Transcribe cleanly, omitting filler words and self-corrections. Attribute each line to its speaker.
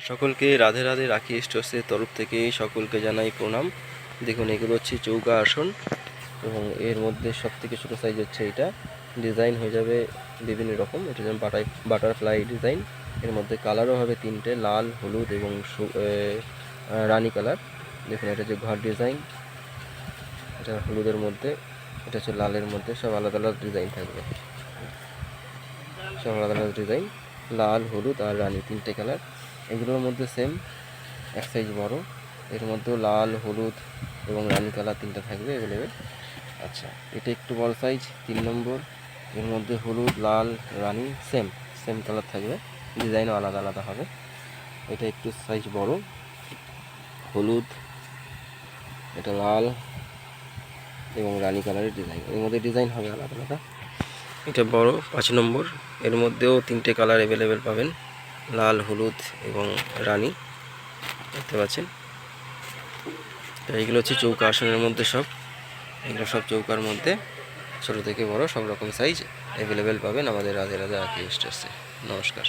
Speaker 1: সকলকে রাধে রাধে রাখি স্টোর্সের তরফ থেকে সকলকে জানাই প্রণাম। দেখুন এগুলো হচ্ছে চৌকা আসন এবং এর মধ্যে সবথেকে ছোটো সাইজ হচ্ছে এটা। ডিজাইন হয়ে যাবে বিভিন্ন রকম, এটা যেমন বাটারফ্লাই ডিজাইন। এর মধ্যে কালারও হবে তিনটে, লাল, হলুদ এবং রানী কালার। দেখুন এটা হচ্ছে ঘর ডিজাইন, এটা হলুদের মধ্যে, এটা হচ্ছে লালের মধ্যে, সব আলাদা আলাদা ডিজাইন থাকবে, সব আলাদা আলাদা ডিজাইন, লাল, হলুদ আর রানী তিনটে কালার। এগুলোর মধ্যে সেম এক সাইজ বড়, এর মধ্যেও লাল, হলুদ এবং রানী কালার তিনটা থাকবে অ্যাভেলেবেল। আচ্ছা, এটা একটু বড় সাইজ 3 নম্বর, এর মধ্যে হলুদ, লাল, রানী সেম কালার থাকবে, ডিজাইনও আলাদা আলাদা হবে। এটা একটু সাইজ বড়, হলুদ, এটা লাল এবং রানী কালারের ডিজাইন, এর মধ্যে ডিজাইন হবে আলাদা আলাদা। এটা বড় 5 নম্বর, এর মধ্যেও তিনটে কালার অ্যাভেলেবেল পাবেন, লাল, হলুদ এবং রানী, দেখতে পাচ্ছেন। এইগুলো হচ্ছে চৌকা আসনের মধ্যে সব, এগুলো সব চৌকার মধ্যে ছোটো থেকে বড় সব রকম সাইজ অ্যাভেলেবেল পাবেন আমাদের রাধে রাধে আঁকি স্টোর্সে। নমস্কার।